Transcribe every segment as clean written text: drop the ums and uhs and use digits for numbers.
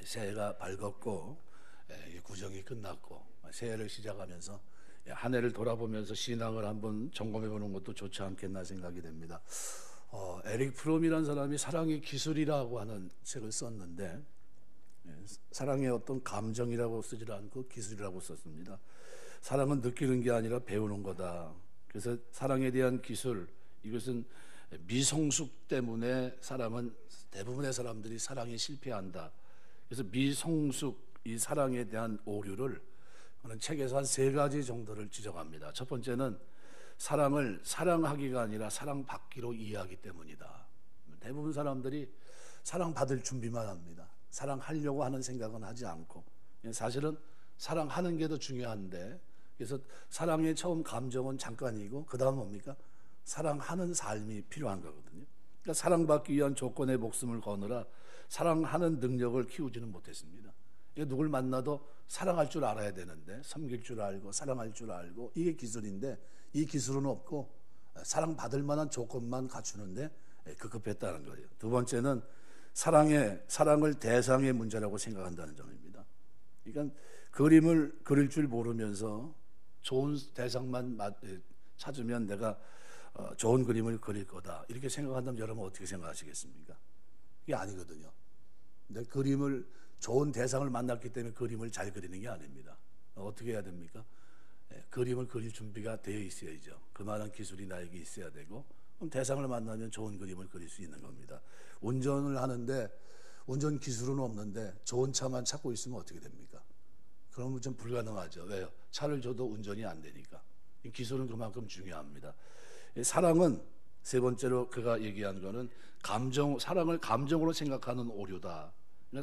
새해가 밝았고 구정이 끝났고 새해를 시작하면서 한 해를 돌아보면서 신앙을 한번 점검해 보는 것도 좋지 않겠나 생각이 됩니다. 에릭 프롬이라는 사람이 사랑의 기술이라고 하는 책을 썼는데 사랑의 어떤 감정이라고 쓰지 않고 기술이라고 썼습니다. 사랑은 느끼는 게 아니라 배우는 거다. 그래서 사랑에 대한 기술, 이것은 미성숙 때문에 대부분의 사람들이 사랑에 실패한다. 그래서 미성숙 이 사랑에 대한 오류를 저는 책에서 한 3가지 정도를 지적합니다. 첫 번째는 사랑을 사랑하기가 아니라 사랑받기로 이해하기 때문이다. 대부분 사람들이 사랑받을 준비만 합니다. 사랑하려고 하는 생각은 하지 않고, 사실은 사랑하는 게 더 중요한데, 그래서 사랑의 처음 감정은 잠깐이고 그 다음 뭡니까? 사랑하는 삶이 필요한 거거든요. 그러니까 사랑받기 위한 조건에 목숨을 거느라 사랑하는 능력을 키우지는 못했습니다. 누굴 만나도 사랑할 줄 알아야 되는데, 섬길 줄 알고 사랑할 줄 알고, 이게 기술인데 이 기술은 없고 사랑받을 만한 조건만 갖추는데 급급했다는 거예요. 두 번째는 사랑을 대상의 문제라고 생각한다는 점입니다. 그러니까 그림을 그릴 줄 모르면서 좋은 대상만 찾으면 내가 좋은 그림을 그릴 거다, 이렇게 생각한다면 여러분 어떻게 생각하시겠습니까? 이게 아니거든요. 근데 좋은 대상을 만났기 때문에 그림을 잘 그리는 게 아닙니다. 어떻게 해야 됩니까? 그림을 그릴 준비가 되어 있어야죠. 그만한 기술이 나에게 있어야 되고, 그럼 대상을 만나면 좋은 그림을 그릴 수 있는 겁니다. 운전을 하는데 운전 기술은 없는데 좋은 차만 찾고 있으면 어떻게 됩니까? 그러면 좀 불가능하죠. 왜요? 차를 줘도 운전이 안 되니까. 기술은 그만큼 중요합니다. 사랑은 세 번째로 그가 얘기한 거는 사랑을 감정으로 생각하는 오류다.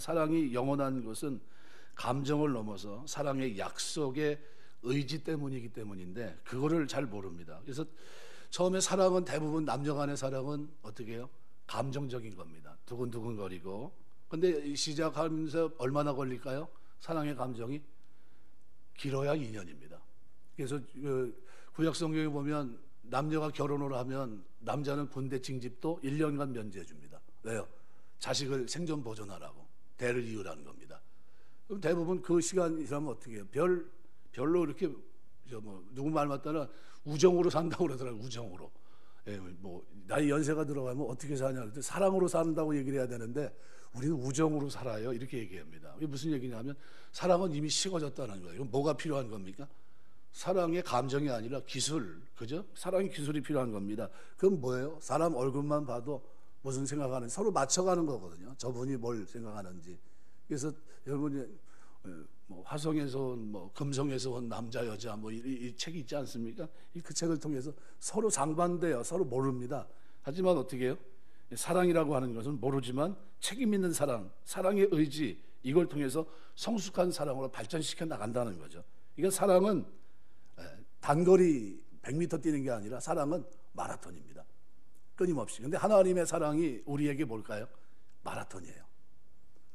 사랑이 영원한 것은 감정을 넘어서 사랑의 약속의 의지 때문이기 때문인데 그거를 잘 모릅니다. 그래서 처음에 사랑은 대부분 남녀 간의 사랑은 어떻게 해요? 감정적인 겁니다. 두근두근거리고. 근데 시작하면서 얼마나 걸릴까요? 사랑의 감정이 길어야 2년입니다. 그래서 구약 성경에 보면 남녀가 결혼을 하면 남자는 군대 징집도 1년간 면제해 줍니다. 왜요? 자식을 생존 보존하라고, 대를 이으라는 겁니다. 그럼 대부분 그 시간 지나면 어떻게 해요? 별로 이렇게 누구 말 맞다나 우정으로 산다고 그러더라고요. 우정으로. 나이 연세가 들어가면 어떻게 사냐 그랬더니 사랑으로 산다고 얘기를 해야 되는데 우리는 우정으로 살아요, 이렇게 얘기합니다. 이게 무슨 얘기냐면 사랑은 이미 식어졌다는 거예요. 그럼 뭐가 필요한 겁니까? 사랑의 감정이 아니라 기술, 그죠? 사랑의 기술이 필요한 겁니다. 그건 뭐예요? 사람 얼굴만 봐도 무슨 생각하는지 서로 맞춰가는 거거든요. 저분이 뭘 생각하는지. 그래서 여러분이 화성에서 온 금성에서 온 남자 여자 이 책이 있지 않습니까? 그 책을 통해서 서로 상반돼요. 서로 모릅니다. 하지만 어떻게 해요? 사랑이라고 하는 것은 모르지만 책임 있는 사랑의 의지, 이걸 통해서 성숙한 사랑으로 발전시켜 나간다는 거죠. 그러니까 사랑은 단거리 100m 뛰는 게 아니라 사랑은 마라톤입니다. 끊임없이. 근데 하나님의 사랑이 우리에게 뭘까요? 마라톤이에요.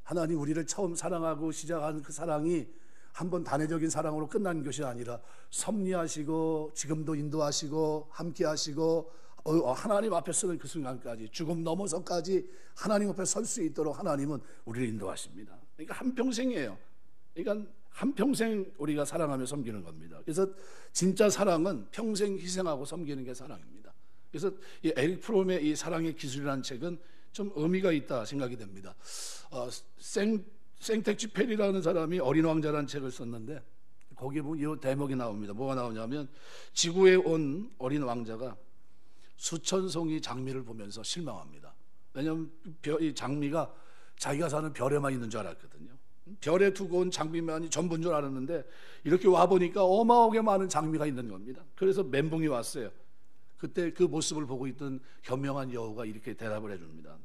하나님 우리를 처음 사랑하고 시작한 그 사랑이 한번 단회적인 사랑으로 끝난 것이 아니라 섭리하시고 지금도 인도하시고 함께하시고 하나님 앞에 서는 그 순간까지, 죽음 넘어서까지 하나님 앞에 설 수 있도록 하나님은 우리를 인도하십니다. 그러니까 한평생이에요. 그러니까 한평생 우리가 사랑하며 섬기는 겁니다. 그래서 진짜 사랑은 평생 희생하고 섬기는 게 사랑입니다. 그래서 이 에릭 프롬의 이 사랑의 기술이라는 책은 좀 의미가 있다 생각이 됩니다. 생텍쥐페리라는 사람이 어린 왕자라는 책을 썼는데 거기에 보면 이 대목이 나옵니다. 뭐가 나오냐면 지구에 온 어린 왕자가 수천 송이 장미를 보면서 실망합니다. 왜냐하면 이 장미가 자기가 사는 별에만 있는 줄 알았거든요. 별에 두고 온 장미만이 전부인 줄 알았는데 이렇게 와보니까 어마어마하게 많은 장미가 있는 겁니다. 그래서 멘붕이 왔어요. 그때 그 모습을 보고 있던 현명한 여우가 이렇게 대답을 해줍니다.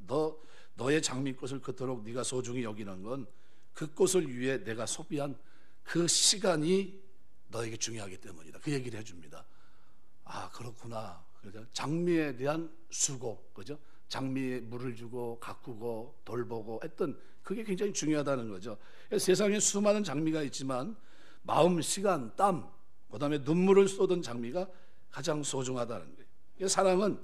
너의 장미꽃을 그토록 네가 소중히 여기는 건 그 꽃을 위해 내가 소비한 그 시간이 너에게 중요하기 때문이다. 그 얘기를 해줍니다. 아, 그렇구나. 그래서 장미에 대한 수고, 그죠? 장미에 물을 주고 가꾸고 돌보고 했던 그게 굉장히 중요하다는 거죠. 세상에 수많은 장미가 있지만 마음, 시간, 땀, 그다음에 눈물을 쏟은 장미가 가장 소중하다는 거예요. 사랑은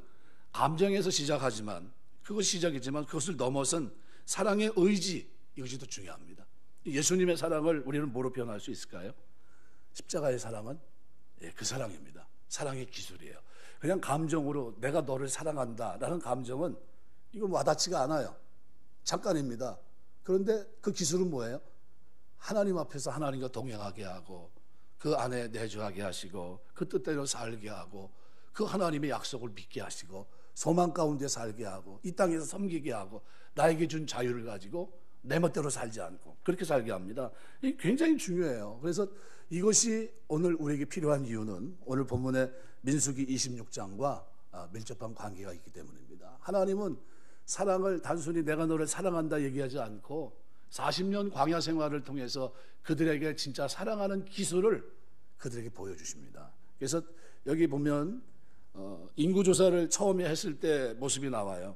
감정에서 시작하지만 그것이 시작이지만 그것을 넘어선 사랑의 의지, 이것이 더 중요합니다. 예수님의 사랑을 우리는 뭐로 표현할 수 있을까요? 십자가의 사랑은 그 사랑입니다. 사랑의 기술이에요. 그냥 감정으로 내가 너를 사랑한다라는 감정은 이거 와닿지가 않아요. 잠깐입니다. 그런데 그 기술은 뭐예요? 하나님 앞에서 하나님과 동행하게 하고 그 안에 내주하게 하시고 그 뜻대로 살게 하고 그 하나님의 약속을 믿게 하시고 소망 가운데 살게 하고 이 땅에서 섬기게 하고 나에게 준 자유를 가지고 내 멋대로 살지 않고 그렇게 살게 합니다. 이게 굉장히 중요해요. 그래서 이것이 오늘 우리에게 필요한 이유는 오늘 본문의 민수기 26장과 밀접한 관계가 있기 때문입니다. 하나님은 사랑을 단순히 내가 너를 사랑한다 얘기하지 않고 40년 광야 생활을 통해서 그들에게 진짜 사랑하는 기술을 그들에게 보여주십니다. 그래서 여기 보면 인구조사를 처음에 했을 때 모습이 나와요.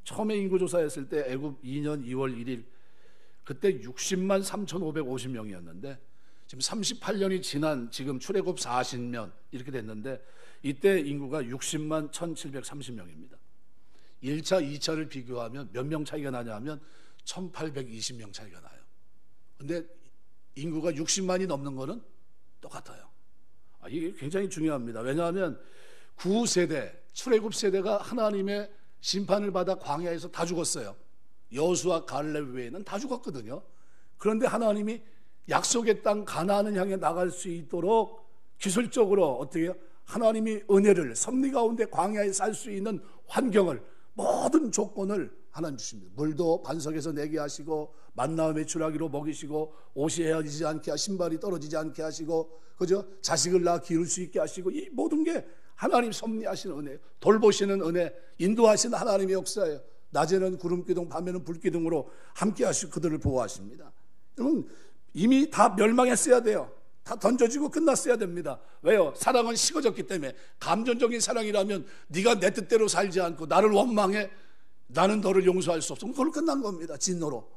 처음에 인구조사했을 때 애굽 2년 2월 1일 그때 60만 3,550명이었는데 지금 38년이 지난 지금 출애굽 40년 이렇게 됐는데 이때 인구가 60만 1,730명입니다. 1차, 2차를 비교하면 몇 명 차이가 나냐 하면 1,820명 차이가 나요. 근데 인구가 60만이 넘는 거는 똑같아요. 이게 굉장히 중요합니다. 왜냐하면 구세대, 출애굽 세대가 하나님의 심판을 받아 광야에서 다 죽었어요. 여호수아 갈렙 외에는 다 죽었거든요. 그런데 하나님이 약속의 땅 가나안을 향해 나갈 수 있도록 기술적으로 어떻게 해요? 하나님이 은혜를 섭리 가운데 광야에 살 수 있는 환경을 모든 조건을 하나님 주십니다. 물도 반석에서 내게 하시고 만나와 메추라기로 먹이시고 옷이 헤어지지 않게 신발이 떨어지지 않게 하시고 그죠? 자식을 낳아 기를 수 있게 하시고 이 모든 게 하나님 섭리하시는 은혜예요. 돌보시는 은혜, 인도하시는 하나님의 역사예요. 낮에는 구름기둥, 밤에는 불기둥으로 함께 하시고 그들을 보호하십니다. 여러분 이미 다 멸망했어야 돼요. 다 던져지고 끝났어야 됩니다. 왜요? 사랑은 식어졌기 때문에. 감정적인 사랑이라면 네가 내 뜻대로 살지 않고 나를 원망해 나는 너를 용서할 수 없어. 그걸로 끝난 겁니다. 진노로.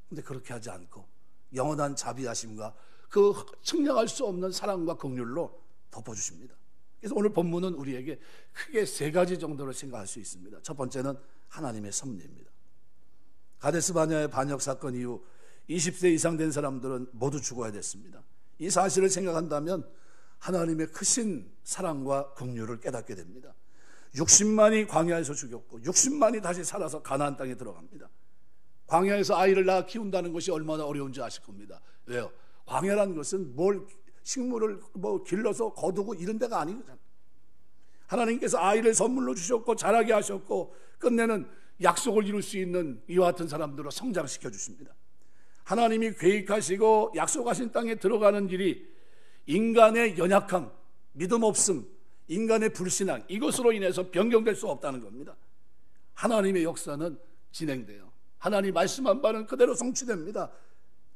근데 그렇게 하지 않고 영원한 자비하심과 그 측량할 수 없는 사랑과 긍휼로 덮어주십니다. 그래서 오늘 본문은 우리에게 크게 세 가지 정도로 생각할 수 있습니다. 첫 번째는 하나님의 섭리입니다. 가데스 바네아의 반역 사건 이후 20세 이상 된 사람들은 모두 죽어야 됐습니다. 이 사실을 생각한다면 하나님의 크신 사랑과 긍휼을 깨닫게 됩니다. 60만이 광야에서 죽였고 60만이 다시 살아서 가나안 땅에 들어갑니다. 광야에서 아이를 낳아 키운다는 것이 얼마나 어려운지 아실 겁니다. 왜요? 광야라는 것은 식물을 길러서 거두고 이런 데가 아니거든요. 하나님께서 아이를 선물로 주셨고 자라게 하셨고 끝내는 약속을 이룰 수 있는 이와 같은 사람들로 성장시켜 주십니다. 하나님이 계획하시고 약속하신 땅에 들어가는 길이 인간의 연약함, 믿음 없음, 인간의 불신앙 이것으로 인해서 변경될 수 없다는 겁니다. 하나님의 역사는 진행돼요. 하나님 말씀한 바는 그대로 성취됩니다.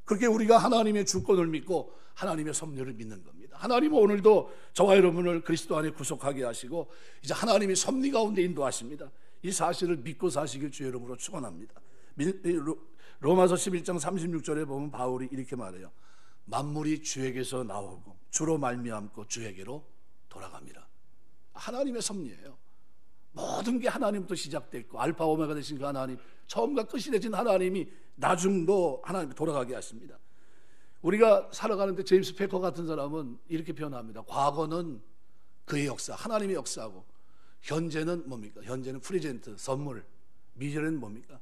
그렇게 우리가 하나님의 주권을 믿고 하나님의 섭리를 믿는 겁니다. 하나님은 오늘도 저와 여러분을 그리스도 안에 구속하게 하시고 이제 하나님의 섭리 가운데 인도하십니다. 이 사실을 믿고 사시길 주의 이름으로 축원합니다. 로마서 11장 36절에 보면 바울이 이렇게 말해요. 만물이 주에게서 나오고 주로 말미암고 주에게로 돌아갑니다. 하나님의 섭리예요. 모든 게 하나님부터 시작됐고 알파 오메가 되신 그 하나님, 처음과 끝이 되신 하나님이 나중도 하나님 돌아가게 하십니다. 우리가 살아가는데 제임스 패커 같은 사람은 이렇게 표현합니다. 과거는 그의 역사, 하나님의 역사고 현재는 뭡니까? 현재는 프레젠트, 선물. 미래는 뭡니까?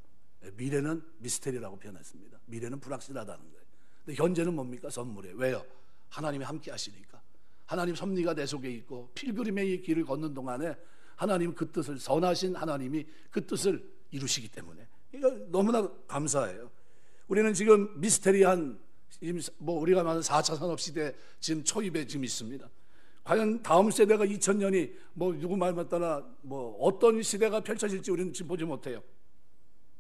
미래는 미스테리라고 표현했습니다. 미래는 불확실하다는 거예요. 근데 현재는 뭡니까? 선물이에요. 왜요? 하나님이 함께 하시니까. 하나님 섭리가 내 속에 있고 필그림의 길을 걷는 동안에 하나님 그 뜻을, 선하신 하나님이 그 뜻을 이루시기 때문에 이거 너무나 감사해요. 우리는 지금 미스테리한 우리가 말하는 4차 산업시대 지금 초입에 지금 있습니다. 과연 다음 세대가 2000년이 누구 말 맞다나 어떤 시대가 펼쳐질지 우리는 지금 보지 못해요.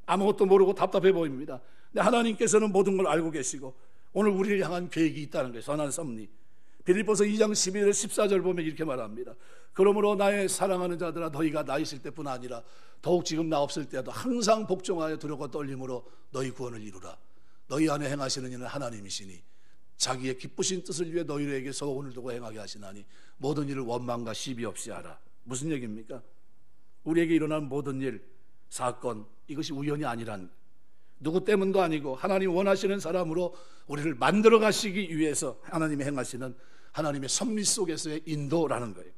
아무것도 모르고 답답해 보입니다. 근데 하나님께서는 모든 걸 알고 계시고 오늘 우리를 향한 계획이 있다는 거예요. 선한 섭리. 빌립보서 2장 11절 14절 보면 이렇게 말합니다. 그러므로 나의 사랑하는 자들아 너희가 나 있을 때뿐 아니라 더욱 지금 나 없을 때도 항상 복종하여 두려워 떨림으로 너희 구원을 이루라. 너희 안에 행하시는 이는 하나님이시니 자기의 기쁘신 뜻을 위해 너희에게 소원을 두고 행하게 하시나니 모든 일을 원망과 시비 없이 하라. 무슨 얘기입니까? 우리에게 일어난 모든 일, 사건 이것이 우연이 아니란 누구 때문도 아니고 하나님 원하시는 사람으로 우리를 만들어 가시기 위해서 하나님이 행하시는 하나님의 섭리 속에서의 인도라는 거예요.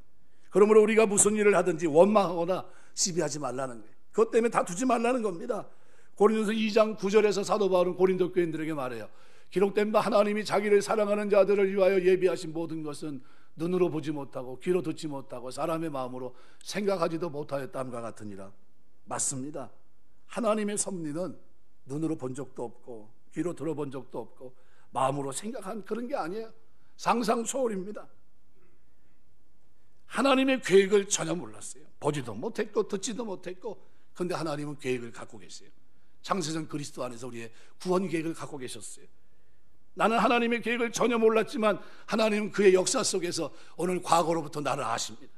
그러므로 우리가 무슨 일을 하든지 원망하거나 시비하지 말라는 거예요. 그것 때문에 다투지 말라는 겁니다. 고린도서 2장 9절에서 사도 바울은 고린도 교인들에게 말해요. 기록된 바 하나님이 자기를 사랑하는 자들을 위하여 예비하신 모든 것은 눈으로 보지 못하고 귀로 듣지 못하고 사람의 마음으로 생각하지도 못하였다함과 같으니라. 맞습니다. 하나님의 섭리는 눈으로 본 적도 없고 귀로 들어본 적도 없고 마음으로 생각한 그런 게 아니에요. 상상 초월입니다. 하나님의 계획을 전혀 몰랐어요. 보지도 못했고 듣지도 못했고, 그런데 하나님은 계획을 갖고 계세요. 창세전 그리스도 안에서 우리의 구원 계획을 갖고 계셨어요. 나는 하나님의 계획을 전혀 몰랐지만 하나님은 그의 역사 속에서 오늘 과거로부터 나를 아십니다.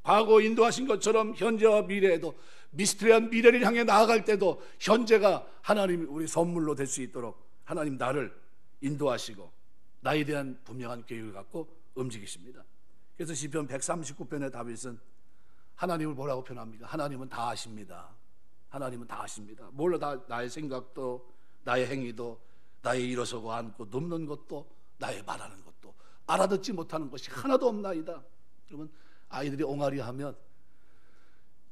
과거 인도하신 것처럼 현재와 미래에도, 미스터리한 미래를 향해 나아갈 때도 현재가 하나님 우리 선물로 될 수 있도록 하나님 나를 인도하시고 나에 대한 분명한 계획을 갖고 움직이십니다. 그래서 시편 139편의 다윗은 하나님을 뭐라고 표현합니까? 하나님은 다 아십니다. 하나님은 다 아십니다. 뭘로 다, 나의 생각도 나의 행위도 나의 일어서고 앉고 눕는 것도 나의 말하는 것도 알아듣지 못하는 것이 하나도 없나이다. 그러면 아이들이 옹알이 하면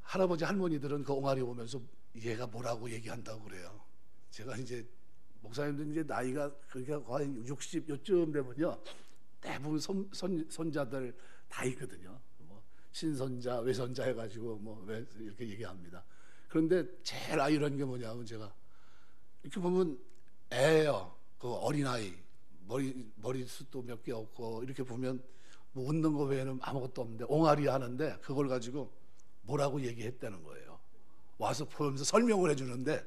할아버지 할머니들은 그 옹알이 오면서 얘가 뭐라고 얘기한다고 그래요. 제가 이제 목사님들 이제 나이가 그러니까 거의 60 요쯤 되면요 대부분 손자들 다 있거든요. 뭐 신손자 외손자 해가지고 뭐 이렇게 얘기합니다. 그런데 제일 아이러운 게 뭐냐면 제가 이렇게 보면 애예요. 그 어린아이 머리숱도 몇 개 없고 이렇게 보면 뭐 웃는 거 외에는 아무것도 없는데 옹알이 하는데 그걸 가지고 뭐라고 얘기했다는 거예요. 와서 보면서 설명을 해주는데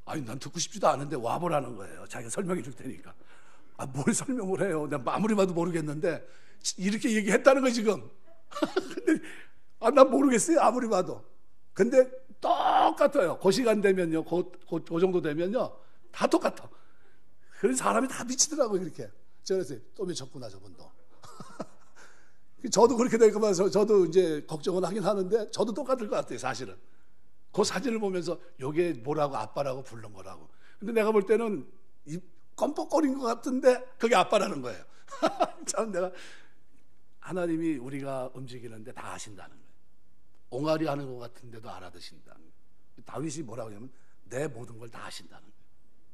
아니 난 듣고 싶지도 않은데 와보라는 거예요. 자기가 설명해 줄 테니까. 아, 뭘 설명을 해요. 내가 아무리 봐도 모르겠는데 이렇게 얘기했다는 거예요 지금. 근데 난 모르겠어요 아무리 봐도. 근데 똑같아요. 그 시간 되면요 그 정도 되면요 다 똑같아. 그래서 사람이 다 미치더라고요 이렇게. 그래서 또 미쳤구나 저분도. 저도 그렇게 될까 봐서 저도 이제 걱정은 하긴 하는데 저도 똑같을 것 같아요 사실은. 그 사진을 보면서 요게 뭐라고 아빠라고 부른 거라고. 근데 내가 볼 때는 껌뻑거린 것 같은데 그게 아빠라는 거예요. 참 내가 하나님이 우리가 움직이는데 다 아신다는 거예요. 옹알이 하는 것 같은데도 알아듣신다는 거예요. 다윗이 뭐라고 하냐면 내 모든 걸 다 아신다는 거예요.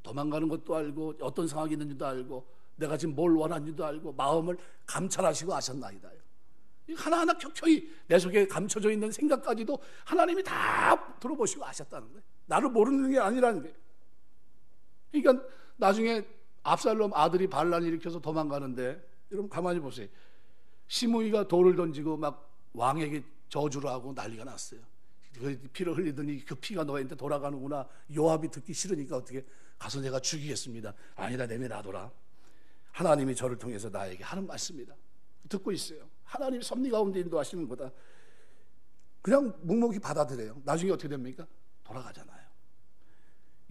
도망가는 것도 알고 어떤 상황이 있는지도 알고 내가 지금 뭘 원하는지도 알고 마음을 감찰하시고 아셨나이다. 하나하나 켜켜이 내 속에 감춰져 있는 생각까지도 하나님이 다 들어보시고 아셨다는 거예요. 나를 모르는 게 아니라는 거예요. 그러니까 나중에 압살롬 아들이 반란 일으켜서 도망가는데 여러분 가만히 보세요. 시므이가 돌을 던지고 막 왕에게 저주를 하고 난리가 났어요. 그 피를 흘리더니 그 피가 너한테 돌아가는구나. 요압이 듣기 싫으니까 어떻게 가서 내가 죽이겠습니다. 아니다 내밀어둬라. 하나님이 저를 통해서 나에게 하는 말씀이다. 듣고 있어요. 하나님 섭리 가운데 인도하시는 거다. 그냥 묵묵히 받아들여요. 나중에 어떻게 됩니까? 돌아가잖아요.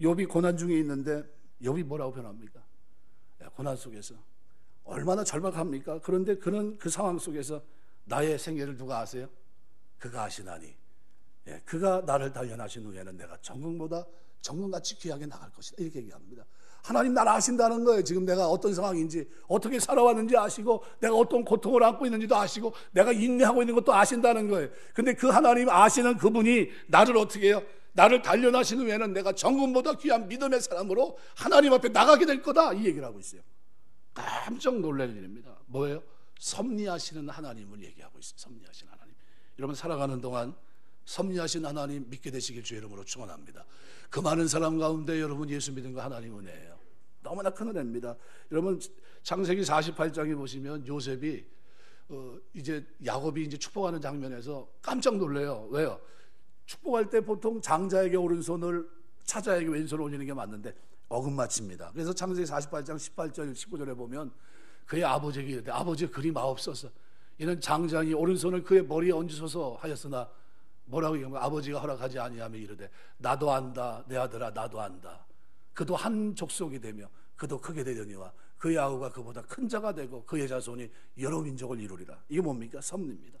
욥이 고난 중에 있는데 욥이 뭐라고 표현합니까? 고난 속에서 얼마나 절박합니까? 그런데 그는 그 상황 속에서 나의 생애를 누가 아세요? 그가 아시나니 그가 나를 단련하신 후에는 내가 정금보다 정금같이 귀하게 나갈 것이다. 이렇게 얘기합니다. 하나님 나를 아신다는 거예요. 지금 내가 어떤 상황인지 어떻게 살아왔는지 아시고 내가 어떤 고통을 안고 있는지도 아시고 내가 인내하고 있는 것도 아신다는 거예요. 근데 그 하나님 아시는 그분이 나를 어떻게 해요? 나를 단련하신 후에는 내가 정금보다 귀한 믿음의 사람으로 하나님 앞에 나가게 될 거다. 이 얘기를 하고 있어요. 깜짝 놀랄 일입니다. 뭐예요? 섭리하시는 하나님을 얘기하고 있어요. 섭리하시는 하나님. 여러분 살아가는 동안 섭리하신 하나님 믿게 되시길 주의 이름으로 축원합니다. 그 많은 사람 가운데 여러분 예수 믿은 거 하나님 은혜예요. 너무나 큰 은혜입니다. 여러분 창세기 48장에 보시면 요셉이 이제 야곱이 이제 축복하는 장면에서 깜짝 놀래요. 왜요? 축복할 때 보통 장자에게 오른손을 차자에게 왼손을 올리는 게 맞는데 어긋맞춥니다. 그래서 창세기 48장 18절 19절에 보면 그의 아버지에게 이르되 아버지 그리 마옵소서 이는 장자니 오른손을 그의 머리에 얹으소서 하였으나 뭐라고 얘기하면 아버지가 허락하지 아니하며 이르되 나도 안다 내 아들아 나도 안다. 그도 한 족속이 되며 그도 크게 되려니와 그의 아우가 그보다 큰 자가 되고 그의 자손이 여러 민족을 이루리라. 이게 뭡니까? 섭리입니다.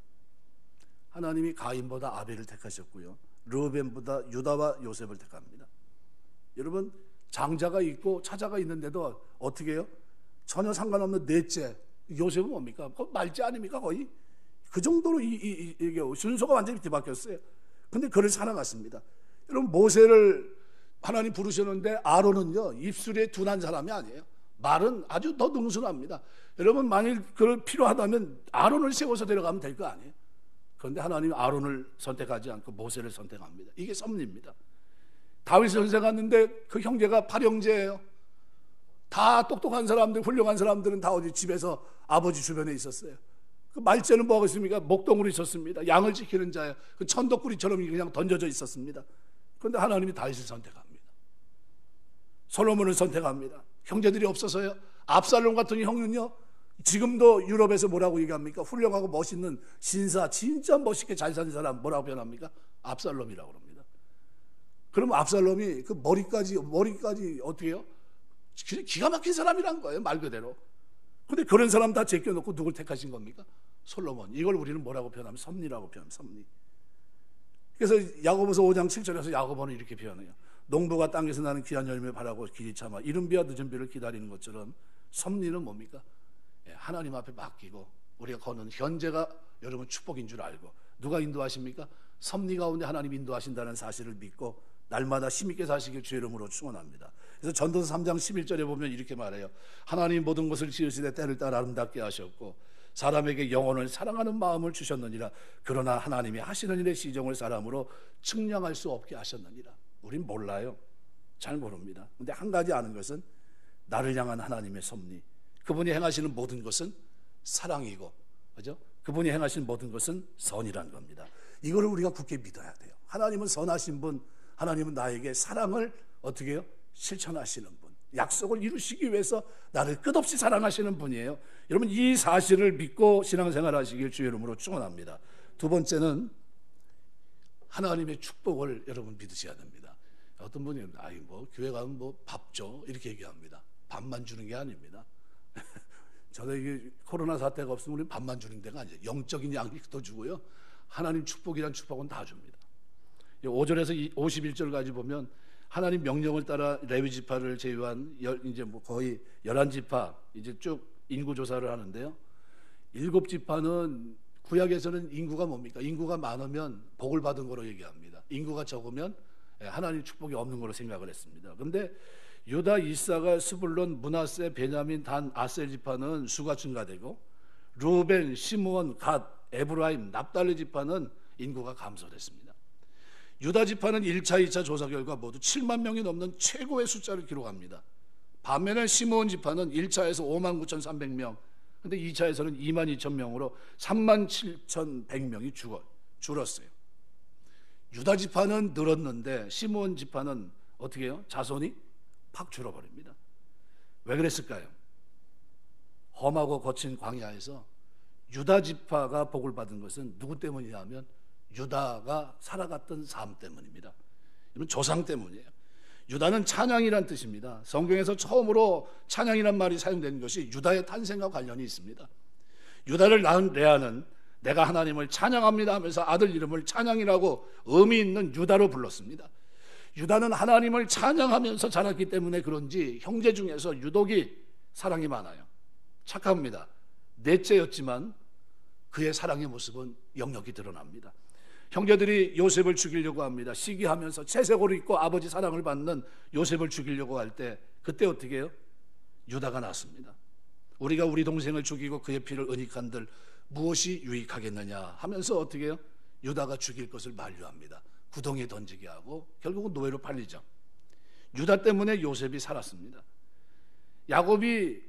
하나님이 가인보다 아벨을 택하셨고요 르우벤보다 유다와 요셉을 택합니다. 여러분 장자가 있고 차자가 있는데도 어떻게 해요? 전혀 상관없는 넷째 요셉은 뭡니까? 말째 아닙니까? 거의 그 정도로 이게 순서가 완전히 뒤바뀌었어요. 근데 그를 살아갔습니다. 여러분 모세를 하나님 부르셨는데 아론은요 입술에 둔한 사람이 아니에요. 말은 아주 더 능순합니다. 여러분 만일 그걸 필요하다면 아론을 세워서 데려가면 될 거 아니에요. 그런데 하나님은 아론을 선택하지 않고 모세를 선택합니다. 이게 섭리입니다. 다윗을 선택했는데 그 형제가 8형제예요. 다 똑똑한 사람들, 훌륭한 사람들은 다 어디 집에서 아버지 주변에 있었어요. 그 말째는 뭐하고 있습니까? 목동으로 있었습니다. 양을 지키는 자예요. 그 천덕꾸리처럼 그냥 던져져 있었습니다. 그런데 하나님이 다윗을 선택합니다. 솔로몬을 선택합니다. 형제들이 없어서요. 압살롬 같은 형은요 지금도 유럽에서 뭐라고 얘기합니까? 훌륭하고 멋있는 신사, 진짜 멋있게 잘 사는 사람 뭐라고 표현합니까? 압살롬이라고 합니다. 그럼 압살롬이 그 머리까지 어떻게 해요? 기가 막힌 사람이란 거예요, 말 그대로. 근데 그런 사람 다 제껴놓고 누굴 택하신 겁니까? 솔로몬. 이걸 우리는 뭐라고 표현하면 섭리라고 표현합니다. 섭리. 그래서 야고보서 5장 7절에서 야고보는 이렇게 표현해요. 농부가 땅에서 나는 귀한 열매 바라고 길이 참아 이른 비와 늦은 비를 기다리는 것처럼 섭리는 뭡니까? 하나님 앞에 맡기고 우리가 거는 현재가 여러분 축복인 줄 알고 누가 인도하십니까? 섭리 가운데 하나님 인도하신다는 사실을 믿고 날마다 힘있게 사시길 주의 이름으로 축원합니다. 그래서 전도서 3장 11절에 보면 이렇게 말해요. 하나님 모든 것을 지으시되 때를 따라 아름답게 하셨고 사람에게 영혼을 사랑하는 마음을 주셨느니라. 그러나 하나님이 하시는 일의 시정을 사람으로 측량할 수 없게 하셨느니라. 우린 몰라요. 잘 모릅니다. 근데 한 가지 아는 것은 나를 향한 하나님의 섭리, 그분이 행하시는 모든 것은 사랑이고, 그죠? 그분이 행하시는 모든 것은 선이라는 겁니다. 이거를 우리가 굳게 믿어야 돼요. 하나님은 선하신 분, 하나님은 나에게 사랑을 어떻게 해요? 실천하시는 분, 약속을 이루시기 위해서 나를 끝없이 사랑하시는 분이에요. 여러분 이 사실을 믿고 신앙생활 하시길 주의 이름으로 축원합니다. 두 번째는 하나님의 축복을 여러분 믿으셔야 됩니다. 어떤 분이 교회 가면 밥 줘 이렇게 얘기합니다. 밥만 주는 게 아닙니다. 저도 이게 코로나 사태가 없으면 우리 밥만 주는 데가 아니에요. 영적인 양식도 주고요. 하나님 축복이란 축복은 다 줍니다. 5절에서 51절까지 보면 하나님 명령을 따라 레위 지파를 제외한 이제 거의 11지파 이제 쭉 인구 조사를 하는데요. 7지파는 구약에서는 인구가 뭡니까? 인구가 많으면 복을 받은 거로 얘기합니다. 인구가 적으면 하나님 축복이 없는 거로 생각을 했습니다. 그런데 유다, 이사갈, 스불론, 므낫세, 베냐민, 단, 아셀 지파는 수가 증가되고 루벤, 시므온, 갓, 에브라임, 납달리 지파는 인구가 감소됐습니다. 유다 지파는 1차, 2차 조사 결과 모두 7만 명이 넘는 최고의 숫자를 기록합니다. 반면에 시므온 지파는 1차에서 5만 9,300명, 근데 2차에서는 2만 2천 명으로 3만 7,100명이 줄었어요. 유다 지파는 늘었는데 시므온 지파는 어떻게 해요? 자손이 팍 줄어버립니다. 왜 그랬을까요? 험하고 거친 광야에서 유다 지파가 복을 받은 것은 누구 때문이냐 하면 유다가 살아갔던 삶 때문입니다. 이건 조상 때문이에요. 유다는 찬양이란 뜻입니다. 성경에서 처음으로 찬양이란 말이 사용된 것이 유다의 탄생과 관련이 있습니다. 유다를 낳은 레아는 내가 하나님을 찬양합니다 하면서 아들 이름을 찬양이라고 의미 있는 유다로 불렀습니다. 유다는 하나님을 찬양하면서 자랐기 때문에 그런지 형제 중에서 유독이 사랑이 많아요. 착합니다. 넷째였지만 그의 사랑의 모습은 역력히 드러납니다. 형제들이 요셉을 죽이려고 합니다. 시기하면서 채색옷을 입고 아버지 사랑을 받는 요셉을 죽이려고 할 때 그때 어떻게 해요? 유다가 났습니다. 우리가 우리 동생을 죽이고 그의 피를 은닉한들 무엇이 유익하겠느냐 하면서 어떻게 해요? 유다가 죽일 것을 만류합니다. 구덩이에 던지게 하고 결국은 노예로 팔리죠. 유다 때문에 요셉이 살았습니다. 야곱이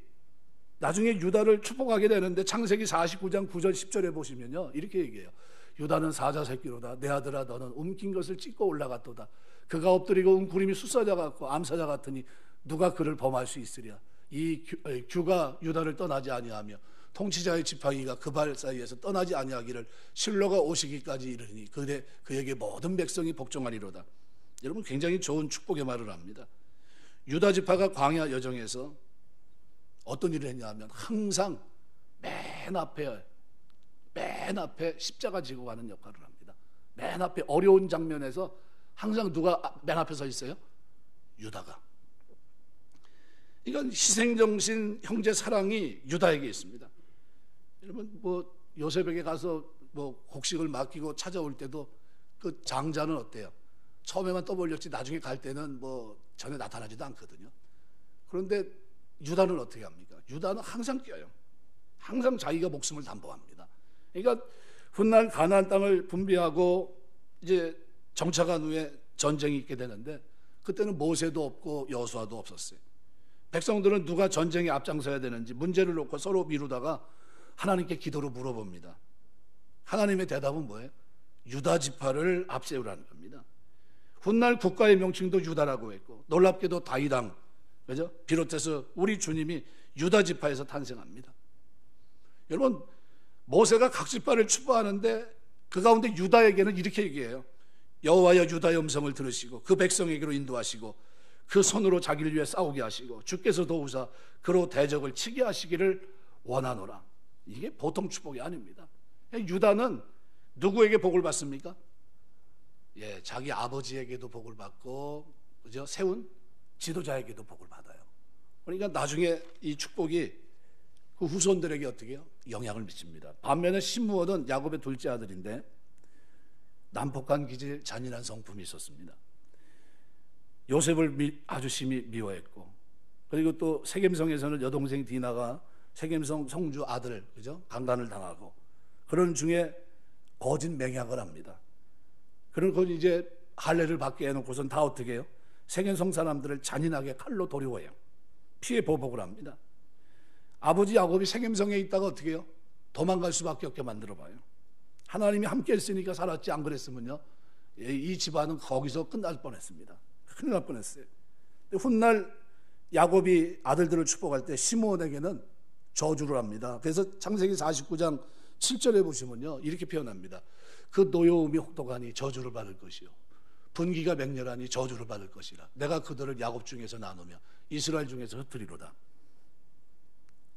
나중에 유다를 축복하게 되는데 창세기 49장 9절 10절에 보시면요 이렇게 얘기해요. 유다는 사자 새끼로다. 내 아들아 너는 움킨 것을 찢고 올라갔도다. 그가 엎드리고 웅크림이 숫사자 같고 암사자 같으니 누가 그를 범할 수 있으랴. 이 규가 유다를 떠나지 아니하며 통치자의 지팡이가 그 발 사이에서 떠나지 아니하기를 실로가 오시기까지 이르니 그에게 모든 백성이 복종하리로다. 여러분 굉장히 좋은 축복의 말을 합니다. 유다 지파가 광야 여정에서 어떤 일을 했냐 하면 항상 맨 앞에 십자가 지고 가는 역할을 합니다. 맨 앞에 어려운 장면에서 항상 누가 맨 앞에 서 있어요? 유다가. 이건 희생정신, 형제 사랑이 유다에게 있습니다. 여러분 뭐 요셉에게 가서 뭐 곡식을 맡기고 찾아올 때도 그 장자는 어때요? 처음에만 떠벌렸지 나중에 갈 때는 뭐 전혀 나타나지도 않거든요. 그런데 유다는 어떻게 합니까? 유다는 항상 뛰어요. 항상 자기가 목숨을 담보합니다. 그러니까 훗날 가나안 땅을 분비하고 이제 정착한 후에 전쟁이 있게 되는데 그때는 모세도 없고 여호수아도 없었어요. 백성들은 누가 전쟁에 앞장서야 되는지 문제를 놓고 서로 미루다가 하나님께 기도로 물어봅니다. 하나님의 대답은 뭐예요? 유다 지파를 앞세우라는 겁니다. 훗날 국가의 명칭도 유다라고 했고 놀랍게도 다윗왕, 그죠? 비롯해서 우리 주님이 유다 지파에서 탄생합니다. 여러분 모세가 각 지파를 축복하는데 그 가운데 유다에게는 이렇게 얘기해요. 여호와여 유다의 음성을 들으시고 그 백성에게로 인도하시고 그 손으로 자기를 위해 싸우게 하시고 주께서 도우사 그로 대적을 치게 하시기를 원하노라. 이게 보통 축복이 아닙니다. 유다는 누구에게 복을 받습니까? 예, 자기 아버지에게도 복을 받고, 그죠? 세운 지도자에게도 복을 받아요. 그러니까 나중에 이 축복이 그 후손들에게 어떻게 해요? 영향을 미칩니다. 반면에 시므온은 야곱의 둘째 아들인데 난폭한 기질, 잔인한 성품이 있었습니다. 요셉을 아주 심히 미워했고, 그리고 또 세겜성에서는 여동생 디나가 세겜성 성주 아들, 그죠? 강간을 당하고, 그런 중에 거짓 맹약을 합니다. 그리고 이제 할례를 받게 해놓고선 다 어떻게 해요? 세겜성 사람들을 잔인하게 칼로 도려해요. 피해 보복을 합니다. 아버지 야곱이 세겜성에 있다가 어떻게 해요? 도망갈 수밖에 없게 만들어봐요. 하나님이 함께 했으니까 살았지, 안 그랬으면요 이 집안은 거기서 끝날 뻔했습니다. 큰일 날 뻔했어요. 훗날 야곱이 아들들을 축복할 때 시므온에게는 저주를 합니다. 그래서 창세기 49장 7절에 보시면요 이렇게 표현합니다. 그 노여움이 혹독하니 저주를 받을 것이요 분기가 맹렬하니 저주를 받을 것이라. 내가 그들을 야곱 중에서 나누며 이스라엘 중에서 흩으리로다.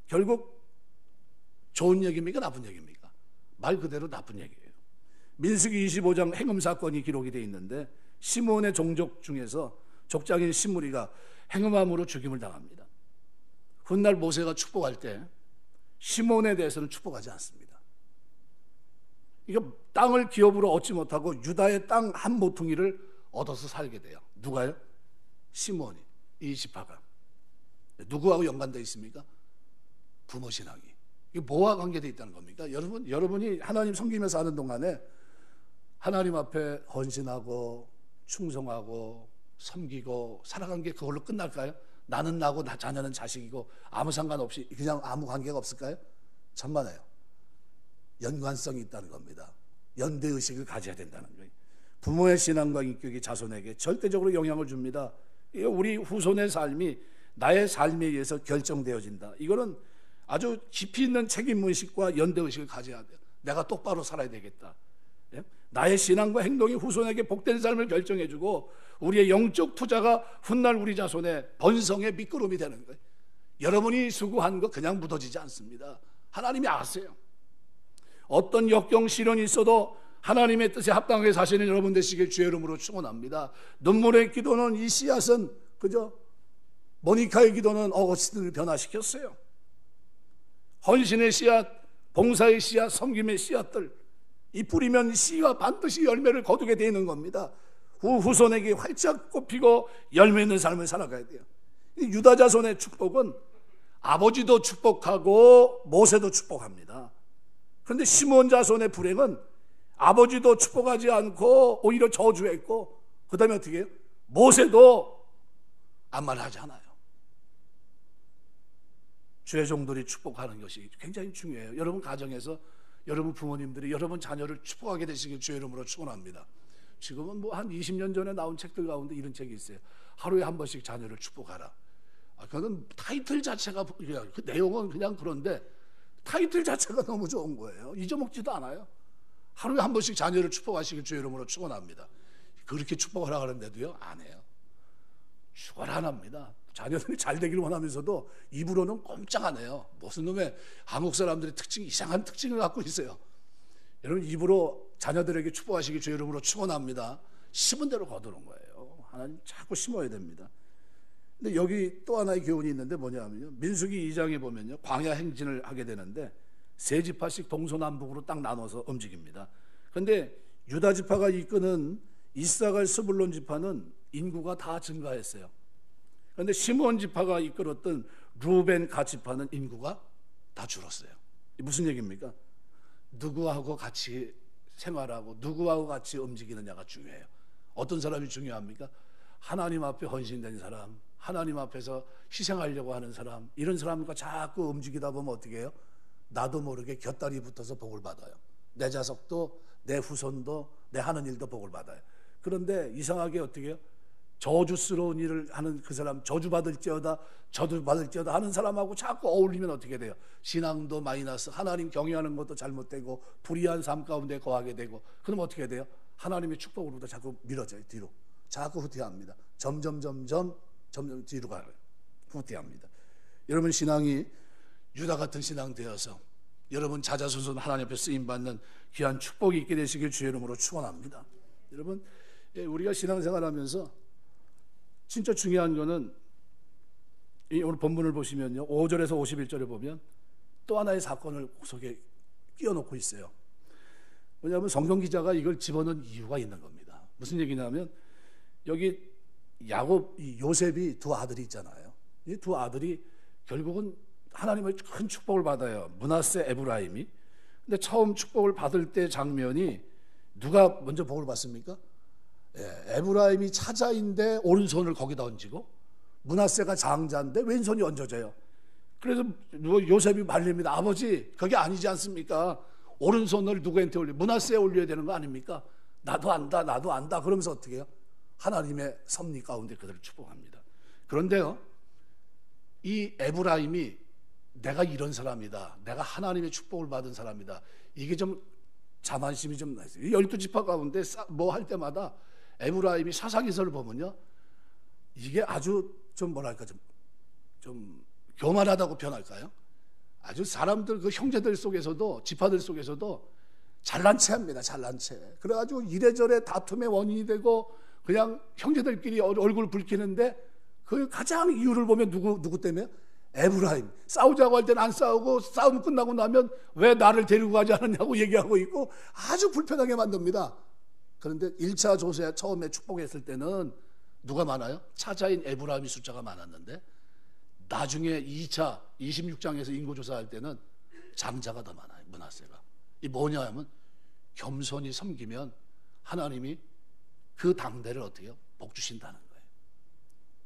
결국 좋은 얘기입니까? 나쁜 얘기입니까? 말 그대로 나쁜 얘기예요. 민수기 25장 행음 사건이 기록이 되어 있는데 시므온의 종족 중에서 족장인 시므리가 행음함으로 죽임을 당합니다. 훗날 모세가 축복할 때 시므온에 대해서는 축복하지 않습니다. 이거 땅을 기업으로 얻지 못하고 유다의 땅 한 모퉁이를 얻어서 살게 돼요. 누가요? 시므온이, 이 지파가. 누구하고 연관되어 있습니까? 부모 신앙이. 이게 뭐와 관계되어 있다는 겁니까? 여러분이 하나님 섬기면서 하는 동안에 하나님 앞에 헌신하고 충성하고 섬기고 살아간 게 그걸로 끝날까요? 나는 나고 자녀는 자식이고 아무 상관없이 그냥 아무 관계가 없을까요? 천만에요. 연관성이 있다는 겁니다. 연대의식을 가져야 된다는 거예요. 부모의 신앙과 인격이 자손에게 절대적으로 영향을 줍니다. 우리 후손의 삶이 나의 삶에 의해서 결정되어진다. 이거는 아주 깊이 있는 책임의식과 연대의식을 가져야 돼요. 내가 똑바로 살아야 되겠다. 나의 신앙과 행동이 후손에게 복된 삶을 결정해주고 우리의 영적 투자가 훗날 우리 자손의 번성의 미끄럼이 되는 거예요. 여러분이 수고한 거 그냥 묻어지지 않습니다. 하나님이 아세요. 어떤 역경 시련이 있어도 하나님의 뜻에 합당하게 사시는 여러분 되시길 주의 이름으로 축원합니다. 눈물의 기도는 이 씨앗은, 그죠? 모니카의 기도는 어거스틴을 변화시켰어요. 헌신의 씨앗, 봉사의 씨앗, 섬김의 씨앗들, 이 뿌리면 씨가 반드시 열매를 거두게 되는 겁니다. 후손에게 활짝 꽃피고 열매 있는 삶을 살아가야 돼요. 유다 자손의 축복은 아버지도 축복하고 모세도 축복합니다. 그런데 시므온 자손의 불행은 아버지도 축복하지 않고 오히려 저주했고, 그 다음에 어떻게 해요? 모세도 아무 말 하지 않아요. 주의 종들이 축복하는 것이 굉장히 중요해요. 여러분 가정에서 여러분 부모님들이 여러분 자녀를 축복하게 되시길 주의 이름으로 축원합니다. 지금은 뭐 한 20년 전에 나온 책들 가운데 이런 책이 있어요. 하루에 한 번씩 자녀를 축복하라. 그거는 타이틀 자체가, 그 내용은 그냥 그런데 타이틀 자체가 너무 좋은 거예요. 잊어먹지도 않아요. 하루에 한 번씩 자녀를 축복하시길 주의 이름으로 축원합니다. 그렇게 축복하라 그러는데도요, 안 해요. 축원 안 합니다. 자녀들이 잘 되기를 원하면서도 입으로는 꼼짝 안 해요. 무슨 놈의 한국 사람들의 특징, 이상한 특징을 갖고 있어요. 여러분 입으로 자녀들에게 축복하시길 주의 이름으로 축원합니다. 심은 대로 거두는 거예요. 하나님 자꾸 심어야 됩니다. 근데 여기 또 하나의 교훈이 있는데 뭐냐면요, 민수기 2장에 보면요, 광야 행진을 하게 되는데 세 지파씩 동서남북으로 딱 나눠서 움직입니다. 그런데 유다 지파가 이끄는 이사갈 스불론 지파는 인구가 다 증가했어요. 그런데 시므온 지파가 이끌었던 루벤 갓 지파는 인구가 다 줄었어요. 무슨 얘기입니까? 누구하고 같이 생활하고 누구하고 같이 움직이느냐가 중요해요. 어떤 사람이 중요합니까? 하나님 앞에 헌신된 사람, 하나님 앞에서 희생하려고 하는 사람, 이런 사람과 자꾸 움직이다 보면 어떻게 해요? 나도 모르게 곁다리 붙어서 복을 받아요. 내 자석도, 내 후손도, 내 하는 일도 복을 받아요. 그런데 이상하게 어떻게 해요? 저주스러운 일을 하는 그 사람, 저주받을지어다 하는 사람하고 자꾸 어울리면 어떻게 돼요? 신앙도 마이너스, 하나님 경외하는 것도 잘못되고 불의한 삶 가운데 거하게 되고, 그럼 어떻게 돼요? 하나님의 축복으로부터 자꾸 밀어져요. 뒤로 자꾸 후퇴합니다. 점점 뒤로 가요. 후퇴합니다. 여러분 신앙이 유다 같은 신앙 되어서 여러분 자자손손 하나님 앞에 쓰임받는 귀한 축복이 있게 되시길 주의 이름으로 축원합니다. 여러분, 우리가 신앙생활하면서 진짜 중요한 거는 오늘 본문을 보시면요, 5절에서 51절에 보면 또 하나의 사건을 속에 끼워놓고 있어요. 왜냐하면 성경 기자가 이걸 집어넣은 이유가 있는 겁니다. 무슨 얘기냐면 여기 야곱, 요셉이 두 아들이 있잖아요. 이 두 아들이 결국은 하나님의 큰 축복을 받아요. 므낫세, 에브라임이. 근데 처음 축복을 받을 때 장면이 누가 먼저 복을 받습니까? 에브라임이 차자인데 오른손을 거기다 얹고 므낫세가 장자인데 왼손이 얹어져요. 그래서 요셉이 말립니다. 아버지, 그게 아니지 않습니까? 오른손을 누구한테 올려? 므낫세에 올려야 되는 거 아닙니까? 나도 안다. 그러면서 어떻게 해요? 하나님의 섭리 가운데 그들을 축복합니다. 그런데요, 이 에브라임이 내가 이런 사람이다, 내가 하나님의 축복을 받은 사람이다, 이게 좀 자만심이 좀 나있어요. 12지파 가운데 뭐 할 때마다 에브라임이 사사기서를 보면요, 이게 아주 좀 뭐랄까 좀 교만하다고 표현할까요? 아주 사람들, 그 형제들 속에서도, 지파들 속에서도 잘난 체 합니다. 잘난 채. 그래가지고 이래저래 다툼의 원인이 되고 그냥 형제들끼리 얼굴 붉히는데 그 가장 이유를 보면 누구 때문에? 에브라임. 싸우자고 할 때는 안 싸우고 싸움 끝나고 나면 왜 나를 데리고 가지 않았냐고 얘기하고 있고 아주 불편하게 만듭니다. 그런데 1차 조세 처음에 축복했을 때는 누가 많아요? 차자인 에브라임이 숫자가 많았는데 나중에 2차 26장에서 인구조사할 때는 장자가 더 많아요. 므낫세가. 이 뭐냐 하면 겸손히 섬기면 하나님이 그 당대를 어떻게 해요? 복 주신다는 거예요.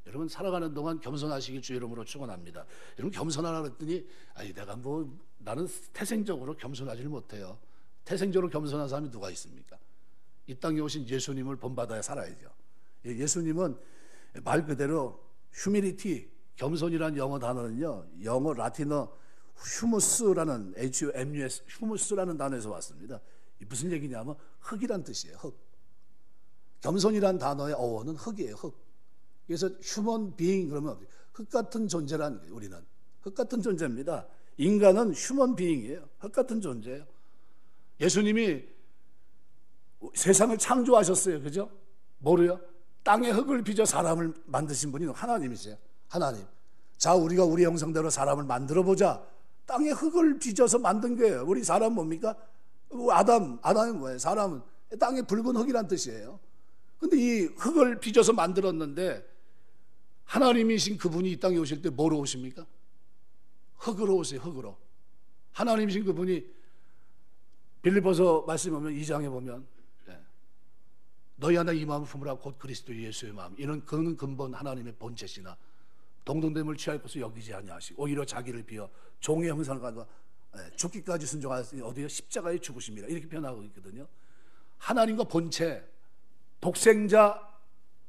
여러분 살아가는 동안 겸손하시길 주의 이름으로 축원합니다. 여러분 겸손하라 그랬더니 나는 태생적으로 겸손하지를 못해요. 태생적으로 겸손한 사람이 누가 있습니까? 이 땅에 오신 예수님을 본받아야 살아야죠. 예수님은 말 그대로 휴밀리티, 겸손이라는 영어 단어는요, 영어 라틴어 휴무스라는 HUMUS, 휴무스라는 단어에서 왔습니다. 무슨 얘기냐면 흙이란 뜻이에요. 흙. 겸손이란 단어의 어원은 흙이에요. 흙. 그래서 휴먼 비잉 그러면 흙 같은 존재라는 거예요. 우리는 흙 같은 존재입니다. 인간은 휴먼 비잉이에요. 흙 같은 존재예요. 예수님이 세상을 창조하셨어요. 그죠? 뭐로요? 땅의 흙을 빚어 사람을 만드신 분이 하나님이세요. 하나님. 자, 우리가 우리 형상대로 사람을 만들어 보자. 땅의 흙을 빚어서 만든 거예요. 우리 사람 뭡니까? 아담이 뭐예요? 사람은 땅의 붉은 흙이란 뜻이에요. 근데 이 흙을 빚어서 만들었는데 하나님이신 그분이 이 땅에 오실 때 뭐로 오십니까? 흙으로 오세요. 흙으로. 하나님이신 그분이 빌립보서 말씀에 보면 2장에 보면 너희 안에 이 마음을 품으라 곧 그리스도 예수의 마음. 이는 그는 근본 하나님의 본체시나 동등됨을 취할 것을 여기지 아니하시고 오히려 자기를 비워 종의 형상을 가지고 죽기까지 순종하였으니 어디에 십자가에 죽으십니다. 이렇게 표현하고 있거든요. 하나님과 본체, 독생자,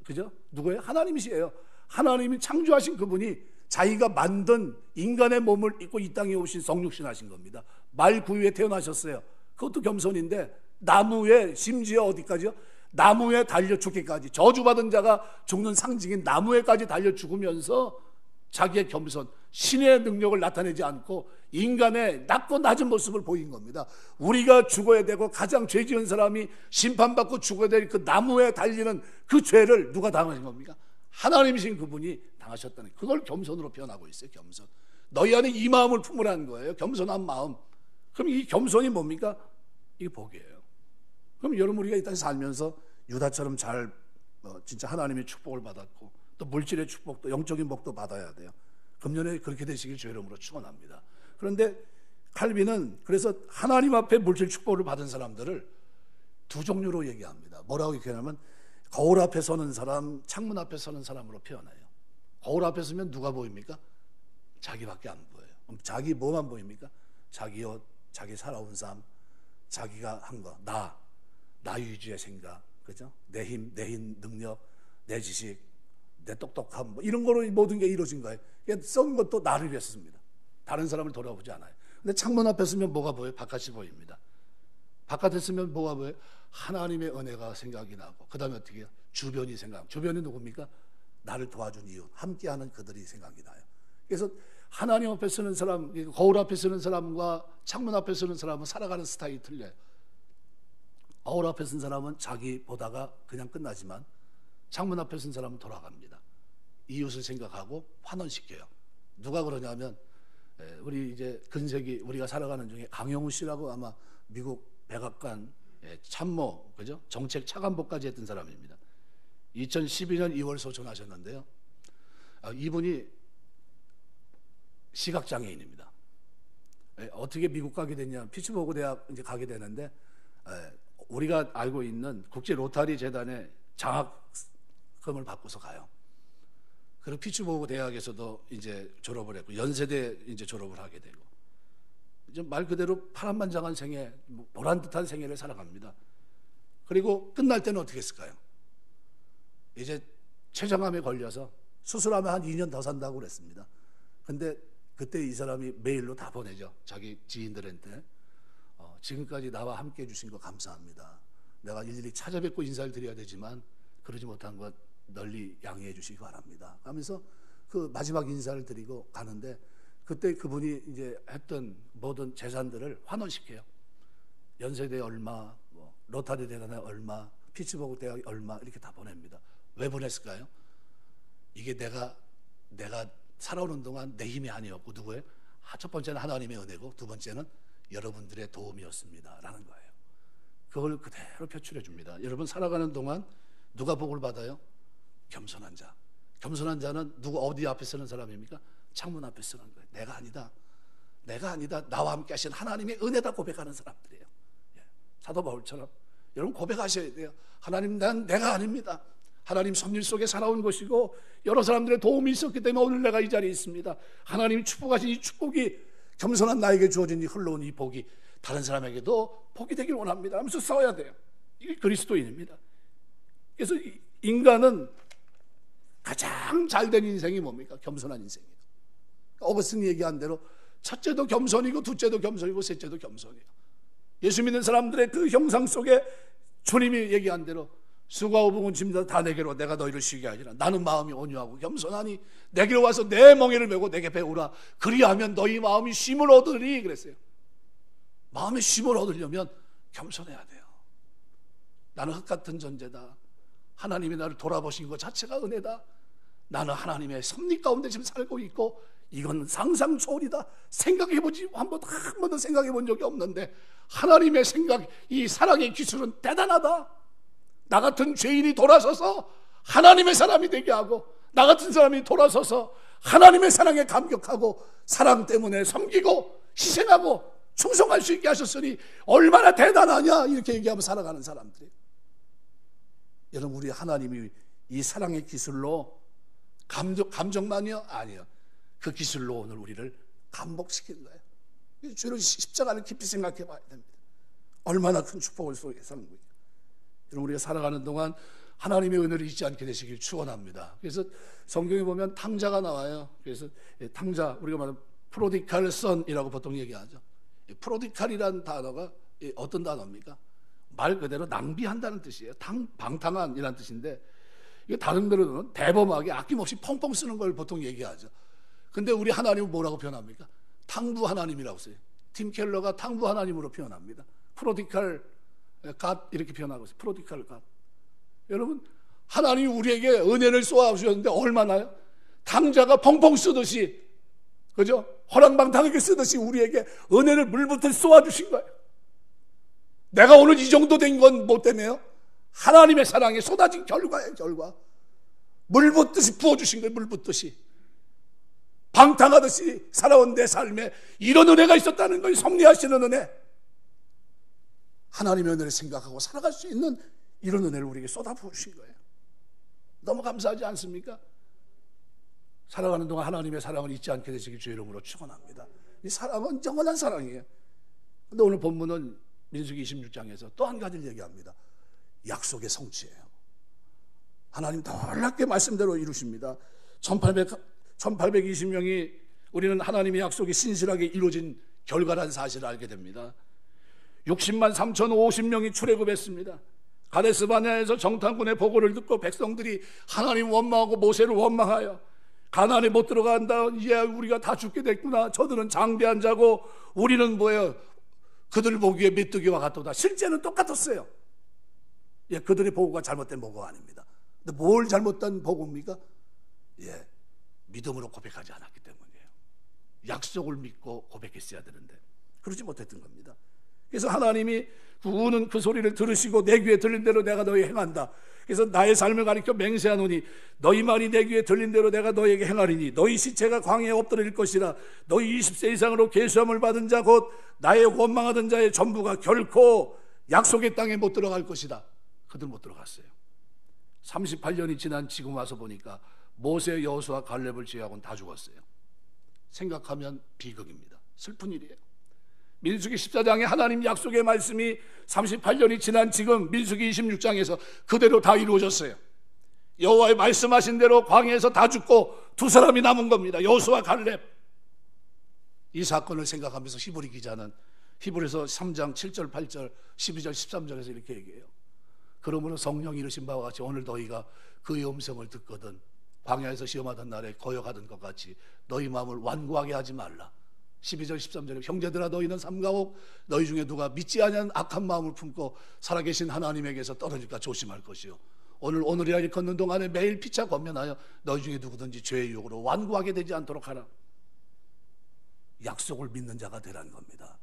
그죠? 누구예요? 하나님이시에요. 하나님이 창조하신 그분이 자기가 만든 인간의 몸을 입고 이 땅에 오신 성육신 하신 겁니다. 말 구유에 태어나셨어요. 그것도 겸손인데 나무에, 심지어 어디까지요? 나무에 달려 죽기까지, 저주받은 자가 죽는 상징인 나무에까지 달려 죽으면서 자기의 겸손, 신의 능력을 나타내지 않고 인간의 낮고 낮은 모습을 보인 겁니다. 우리가 죽어야 되고 가장 죄 지은 사람이 심판받고 죽어야 될 그 나무에 달리는 그 죄를 누가 당하신 겁니까? 하나님이신 그분이 당하셨다는 그걸 겸손으로 표현하고 있어요. 겸손. 너희 안에 이 마음을 품으라는 거예요. 겸손한 마음. 그럼 이 겸손이 뭡니까? 이게 복이에요. 그럼 여러분 우리가 이 땅에 살면서 유다처럼 잘 진짜 하나님의 축복을 받았고 또 물질의 축복도 영적인 복도 받아야 돼요. 금년에 그렇게 되시길 주의 이름으로 축원합니다. 그런데 칼빈은 그래서 하나님 앞에 물질 축복을 받은 사람들을 두 종류로 얘기합니다. 뭐라고 얘기하냐면 거울 앞에 서는 사람, 창문 앞에 서는 사람으로 표현해요. 거울 앞에 서면 누가 보입니까? 자기밖에 안 보여요. 그럼 자기 뭐만 보입니까? 자기 옷, 자기 살아온 삶, 자기가 한 거, 나 위주의 생각, 그죠? 내 힘, 능력, 내 지식, 내 똑똑함, 뭐 이런 거로 모든 게 이루어진 거예요. 썩은 것도 나를 위해서 씁니다. 다른 사람을 돌아보지 않아요. 근데 창문 앞에 서면 뭐가 보여요? 바깥이 보입니다. 바깥에 서면 뭐가 보여요? 하나님의 은혜가 생각이 나고 그 다음에 어떻게 해요? 주변이 생각. 주변이 누굽니까? 나를 도와준 이웃, 함께하는 그들이 생각이 나요. 그래서 하나님 앞에 서는 사람, 거울 앞에 서는 사람과 창문 앞에 서는 사람은 살아가는 스타일이 틀려요. 거울 앞에 서는 사람은 자기 보다가 그냥 끝나지만 창문 앞에 서는 사람은 돌아갑니다. 이웃을 생각하고 환원시켜요. 누가 그러냐면 우리 이제 근세기 우리가 살아가는 중에 강영우 씨라고 아마 미국 백악관 참모, 그죠? 정책 차관보까지 했던 사람입니다. 2012년 2월 소천하셨는데요. 이분이 시각장애인입니다. 어떻게 미국 가게 됐냐? 피츠버그 대학 이제 가게 되는데 우리가 알고 있는 국제 로타리 재단의 장학금을 받고서 가요. 그리고 피츠버그 대학에서도 이제 졸업을 했고 연세대 이제 졸업을 하게 되고 이제 말 그대로 파란만장한 생애, 보란 듯한 생애를 살아갑니다. 그리고 끝날 때는 어떻게 했을까요? 이제 췌장암에 걸려서 수술하면 한 2년 더 산다고 그랬습니다. 근데 그때 이 사람이 메일로 다 보내죠. 자기 지인들한테 지금까지 나와 함께 해주신 거 감사합니다. 내가 일일이 찾아뵙고 인사를 드려야 되지만 그러지 못한 것 널리 양해해 주시기 바랍니다. 하면서 그 마지막 인사를 드리고 가는데 그때 그분이 이제 했던 모든 재산들을 환원시켜요. 연세대 얼마, 로타리 대단에 얼마, 피츠버그 대학에 얼마 이렇게 다 보냅니다. 왜 보냈을까요? 이게 내가 살아오는 동안 내 힘이 아니었고 누구예요? 첫 번째는 하나님의 은혜고 두 번째는 여러분들의 도움이었습니다 라는 거예요. 그걸 그대로 표출해 줍니다. 여러분 살아가는 동안 누가 복을 받아요? 겸손한 자. 겸손한 자는 누구 어디 앞에 서는 사람입니까? 창문 앞에 서는 거예요. 내가 아니다. 나와 함께 하신 하나님의 은혜다 고백하는 사람들이에요. 사도 바울처럼 여러분 고백하셔야 돼요. 하나님, 내가 아닙니다. 하나님 섭리 속에 살아온 것이고 여러 사람들의 도움이 있었기 때문에 오늘 내가 이 자리에 있습니다. 하나님이 축복하신 이 축복이 겸손한 나에게 주어진 이 흘러온 이 복이 다른 사람에게도 복이 되길 원합니다 하면서 싸워야 돼요. 이게 그리스도인입니다. 그래서 인간은 가장 잘된 인생이 뭡니까? 겸손한 인생이에요. 어거스틴이 얘기한 대로 첫째도 겸손이고 둘째도 겸손이고 셋째도 겸손이에요. 예수 믿는 사람들의 그 형상 속에 주님이 얘기한 대로 수고하고 무거운 짐 다 내게로 내가 너희를 쉬게 하리라. 나는 마음이 온유하고 겸손하니 내게로 와서 내 멍에를 메고 내게 배우라. 그리하면 너희 마음이 쉼을 얻으리 그랬어요. 마음의 쉼을 얻으려면 겸손해야 돼요. 나는 흙 같은 존재다. 하나님이 나를 돌아보신 것 자체가 은혜다. 나는 하나님의 섭리 가운데 지금 살고 있고 이건 상상 초월이다. 생각해보지 한 번도 생각해본 적이 없는데 하나님의 생각, 이 사랑의 기술은 대단하다. 나 같은 죄인이 돌아서서 하나님의 사람이 되게 하고 나 같은 사람이 돌아서서 하나님의 사랑에 감격하고 사랑 때문에 섬기고 희생하고 충성할 수 있게 하셨으니 얼마나 대단하냐 이렇게 얘기하며 살아가는 사람들이. 여러분 우리 하나님이 이 사랑의 기술로 감정만이요? 아니요. 그 기술로 오늘 우리를 감복시킨 거예요. 주로 십자가를 깊이 생각해 봐야 됩니다. 얼마나 큰 축복을 속에 사는 거예요. 여러분 우리가 살아가는 동안 하나님의 은혜를 잊지 않게 되시길 축원합니다. 그래서 성경에 보면 탕자가 나와요. 그래서 탕자 우리가 말하는 프로디칼 선이라고 보통 얘기하죠. 프로디칼이라는 단어가 어떤 단어입니까? 말 그대로 낭비한다는 뜻이에요. 방탕한이라는 뜻인데 이게 다른 데로는 대범하게 아낌없이 펑펑 쓰는 걸 보통 얘기하죠. 근데 우리 하나님은 뭐라고 표현합니까? 탕부 하나님이라고 써요. 팀 켈러가 탕부 하나님으로 표현합니다. 프로디칼 갓 이렇게 표현하고 있어요. 프로디칼 갓. 여러분 하나님이 우리에게 은혜를 쏘아주셨는데 얼마나요? 탕자가 펑펑 쓰듯이, 그죠? 허랑방탕하게 쓰듯이 우리에게 은혜를 물붓듯 쏘아주신 거예요. 내가 오늘 이 정도 된 건 뭐 때문에요? 하나님의 사랑이 쏟아진 결과예요. 결과. 물붓듯이 부어주신 거예요. 물붓듯이. 방탕하듯이 살아온 내 삶에 이런 은혜가 있었다는 거예요. 섭리하시는 은혜. 하나님의 은혜를 생각하고 살아갈 수 있는 이런 은혜를 우리에게 쏟아부으신 거예요. 너무 감사하지 않습니까? 살아가는 동안 하나님의 사랑을 잊지 않게 되시길 주의 이름으로 축원합니다. 이 사랑은 영원한 사랑이에요. 근데 오늘 본문은 민수기 26장에서 또 한 가지를 얘기합니다. 약속의 성취예요. 하나님 놀랍게 말씀대로 이루십니다. 1820명이 우리는 하나님의 약속이 신실하게 이루어진 결과라는 사실을 알게 됩니다. 60만 3,050명이 출애굽했습니다. 가데스 바네아에서 정탐꾼의 보고를 듣고 백성들이 하나님 원망하고 모세를 원망하여 가나안에 못 들어간다. 이제 우리가 다 죽게 됐구나. 저들은 장대한 자고 우리는 뭐예요? 그들 보기에 메뚜기와 같도다. 실제는 똑같았어요. 예, 그들의 보고가 잘못된 보고가 아닙니다. 근데 뭘 잘못된 보고입니까? 예, 믿음으로 고백하지 않았기 때문이에요. 약속을 믿고 고백했어야 되는데 그러지 못했던 겁니다. 그래서 하나님이 우는 그 소리를 들으시고 내 귀에 들린 대로 내가 너희 행한다. 그래서 나의 삶을 가리켜 맹세하노니 너희 말이 내 귀에 들린 대로 내가 너희에게 행하리니 너희 시체가 광야에 엎드릴 것이라. 너희 20세 이상으로 계수함을 받은 자 곧 나의 원망하던 자의 전부가 결코 약속의 땅에 못 들어갈 것이다. 그들 못 들어갔어요. 38년이 지난 지금 와서 보니까 모세, 여호수아, 갈렙을 제외하고는 다 죽었어요. 생각하면 비극입니다. 슬픈 일이에요. 민수기 14장에 하나님 약속의 말씀이 38년이 지난 지금 민수기 26장에서 그대로 다 이루어졌어요. 여호와의 말씀하신 대로 광야에서 다 죽고 두 사람이 남은 겁니다. 여호수아, 갈렙. 이 사건을 생각하면서 히브리 기자는 히브리서 3장 7절, 8절, 12절, 13절에서 이렇게 얘기해요. 그러므로 성령이 이르신 바와 같이 오늘 너희가 그의 음성을 듣거든 광야에서 시험하던 날에 거역하던 것 같이 너희 마음을 완고하게 하지 말라. 12절 13절에 형제들아 너희는 삼가옥 너희 중에 누가 믿지 아니하는 악한 마음을 품고 살아계신 하나님에게서 떨어질까 조심할 것이요 오늘이라 일 걷는 동안에 매일 피차 권면하여 너희 중에 누구든지 죄의 유혹으로 완고하게 되지 않도록 하라. 약속을 믿는 자가 되라는 겁니다.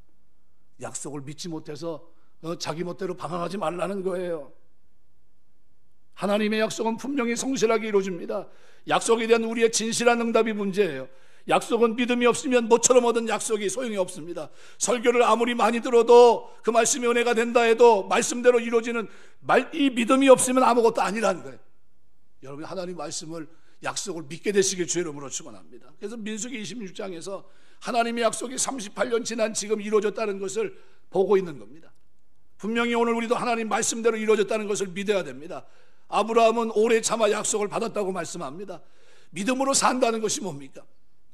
약속을 믿지 못해서 자기 멋대로 방황하지 말라는 거예요. 하나님의 약속은 분명히 성실하게 이루어집니다. 약속에 대한 우리의 진실한 응답이 문제예요. 약속은 믿음이 없으면 모처럼 얻은 약속이 소용이 없습니다. 설교를 아무리 많이 들어도 그 말씀이 은혜가 된다 해도 말씀대로 이루어지는 이 믿음이 없으면 아무것도 아니라는 거예요. 여러분 하나님 말씀을 약속을 믿게 되시길 주의 이름으로 축원합니다. 그래서 민수기 26장에서 하나님의 약속이 38년 지난 지금 이루어졌다는 것을 보고 있는 겁니다. 분명히 오늘 우리도 하나님 말씀대로 이루어졌다는 것을 믿어야 됩니다. 아브라함은 오래 참아 약속을 받았다고 말씀합니다. 믿음으로 산다는 것이 뭡니까?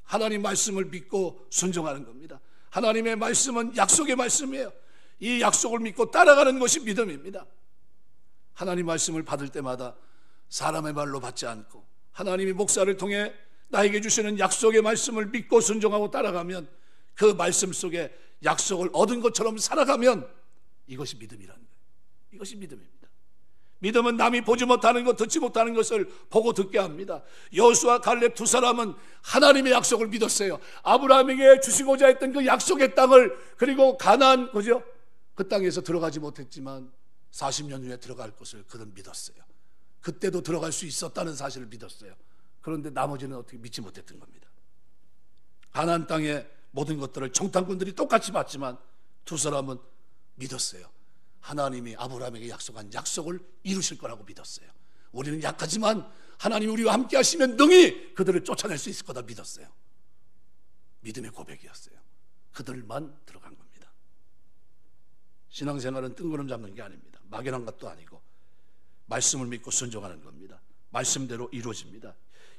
하나님 말씀을 믿고 순종하는 겁니다. 하나님의 말씀은 약속의 말씀이에요. 이 약속을 믿고 따라가는 것이 믿음입니다. 하나님 말씀을 받을 때마다 사람의 말로 받지 않고 하나님이 목사를 통해 나에게 주시는 약속의 말씀을 믿고 순종하고 따라가면 그 말씀 속에 약속을 얻은 것처럼 살아가면 이것이 믿음이라는 거예요. 이것이 믿음입니다. 믿음은 남이 보지 못하는 것, 듣지 못하는 것을 보고 듣게 합니다. 여호수아, 갈렙 두 사람은 하나님의 약속을 믿었어요. 아브라함에게 주시고자 했던 그 약속의 땅을, 그리고 가나안, 그죠? 그 땅에서 들어가지 못했지만 40년 후에 들어갈 것을 그는 믿었어요. 그때도 들어갈 수 있었다는 사실을 믿었어요. 그런데 나머지는 어떻게 믿지 못했던 겁니다. 가나안 땅의 모든 것들을 정탐꾼들이 똑같이 봤지만 두 사람은 믿었어요. 하나님이 아브라함에게 약속한 약속을 이루실 거라고 믿었어요. 우리는 약하지만 하나님이 우리와 함께 하시면 능히 그들을 쫓아낼 수 있을 거다 믿었어요. 믿음의 고백이었어요. 그들만 들어간 겁니다. 신앙생활은 뜬구름 잡는 게 아닙니다. 막연한 것도 아니고 말씀을 믿고 순종하는 겁니다. 말씀대로 이루어집니다.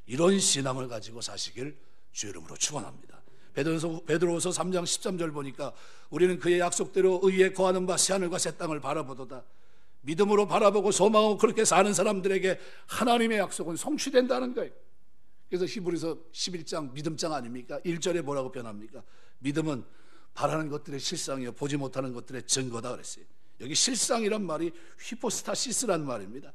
이런 신앙을 가지고 사시길 주의 이름으로 축원합니다. 베드로후서 3장 13절 보니까 우리는 그의 약속대로 의에 거하는 바 새하늘과 새 땅을 바라보도다. 믿음으로 바라보고 소망하고 그렇게 사는 사람들에게 하나님의 약속은 성취된다는 거예요. 그래서 히브리서 11장 믿음장 아닙니까? 1절에 뭐라고 변합니까? 믿음은 바라는 것들의 실상이요 보지 못하는 것들의 증거다 그랬어요. 여기 실상이란 말이 휘포스타시스란 말입니다.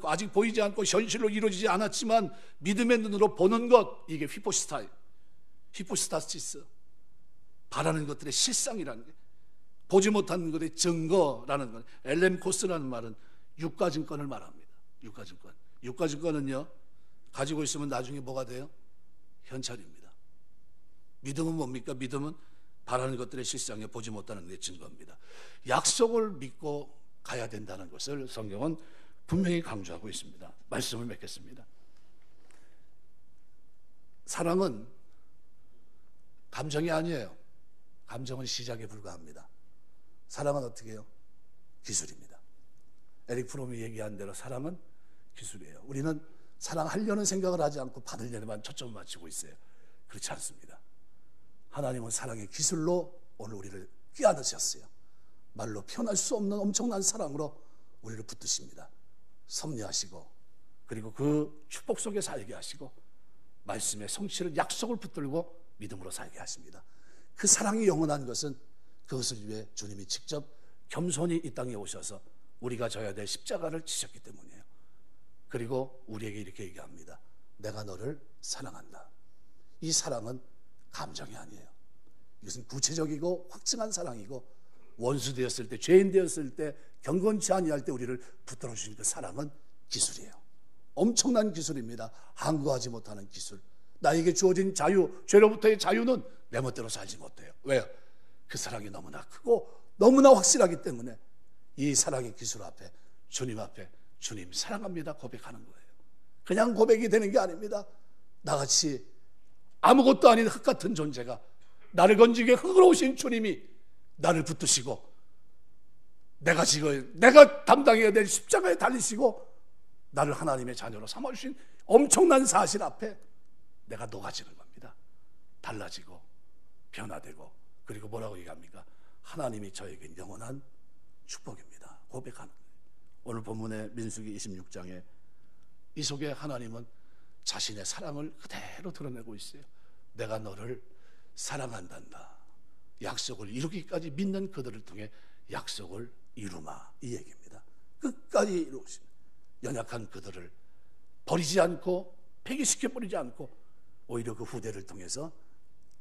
아직 보이지 않고 현실로 이루어지지 않았지만 믿음의 눈으로 보는 것, 이게 히포스타시스, 바라는 것들의 실상이라는 게, 보지 못하는 것의 증거라는 것. 엘렘 코스라는 말은 유가증권을 말합니다. 유가증권은요, 가지고 있으면 나중에 뭐가 돼요? 현찰입니다. 믿음은 뭡니까? 믿음은 바라는 것들의 실상에 보지 못하는 것의 증거입니다. 약속을 믿고 가야 된다는 것을 성경은 분명히 강조하고 있습니다. 말씀을 맺겠습니다. 사랑은 감정이 아니에요. 감정은 시작에 불과합니다. 사랑은 어떻게 해요? 기술입니다. 에릭 프롬이 얘기한 대로 사랑은 기술이에요. 우리는 사랑하려는 생각을 하지 않고 받으려고만 초점을 맞추고 있어요. 그렇지 않습니다. 하나님은 사랑의 기술로 오늘 우리를 끼안으셨어요. 말로 표현할 수 없는 엄청난 사랑으로 우리를 붙드십니다. 섭리하시고, 그리고 그 축복 속에 살게 하시고, 말씀의 성취를, 약속을 붙들고 믿음으로 살게 하십니다. 그 사랑이 영원한 것은 그것을 위해 주님이 직접 겸손히 이 땅에 오셔서 우리가 져야 될 십자가를 지셨기 때문이에요. 그리고 우리에게 이렇게 얘기합니다. 내가 너를 사랑한다. 이 사랑은 감정이 아니에요. 이것은 구체적이고 확증한 사랑이고, 원수 되었을 때, 죄인 되었을 때, 경건치 아니할 때 우리를 붙들어 주신 그 사랑은 기술이에요. 엄청난 기술입니다. 항거하지 못하는 기술. 나에게 주어진 자유, 죄로부터의 자유는 내 멋대로 살지 못해요. 왜요? 그 사랑이 너무나 크고 너무나 확실하기 때문에 이 사랑의 기술 앞에, 주님 앞에, 주님 사랑합니다 고백하는 거예요. 그냥 고백이 되는 게 아닙니다. 나같이 아무것도 아닌 흙 같은 존재가, 나를 건지게 흙으로 오신 주님이 나를 붙드시고, 내가 담당해야 될 십자가에 달리시고 나를 하나님의 자녀로 삼아주신 엄청난 사실 앞에 내가 녹아지는 겁니다. 달라지고 변화되고, 그리고 뭐라고 얘기합니까? 하나님이 저에게 영원한 축복입니다 고백하는 거예요. 오늘 본문의 민수기 26장에 이 속에 하나님은 자신의 사랑을 그대로 드러내고 있어요. 내가 너를 사랑한단다. 약속을 이루기까지 믿는 그들을 통해 약속을 이루마, 이 얘기입니다. 끝까지 이루신 연약한 그들을 버리지 않고 폐기시켜버리지 않고 오히려 그 후대를 통해서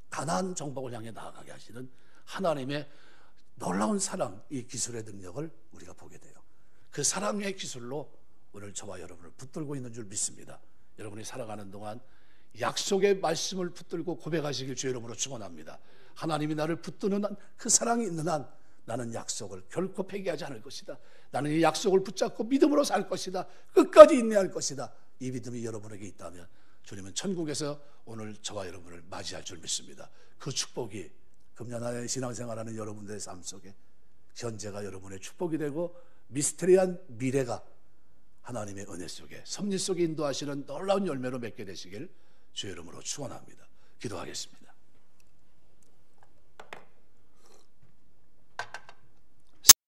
가나안 정복을 향해 나아가게 하시는 하나님의 놀라운 사랑, 이 기술의 능력을 우리가 보게 돼요. 그 사랑의 기술로 오늘 저와 여러분을 붙들고 있는 줄 믿습니다. 여러분이 살아가는 동안 약속의 말씀을 붙들고 고백하시길 주의 이름으로 축원합니다. 하나님이 나를 붙드는 한, 그 사랑이 있는 한 나는 약속을 결코 폐기하지 않을 것이다. 나는 이 약속을 붙잡고 믿음으로 살 것이다. 끝까지 인내할 것이다. 이 믿음이 여러분에게 있다면 주님은 천국에서 오늘 저와 여러분을 맞이할 줄 믿습니다. 그 축복이 금년안에 신앙생활하는 여러분들의 삶 속에 현재가 여러분의 축복이 되고, 미스테리한 미래가 하나님의 은혜 속에, 섭리 속에 인도하시는 놀라운 열매로 맺게 되시길 주의 이름으로 축원합니다. 기도하겠습니다.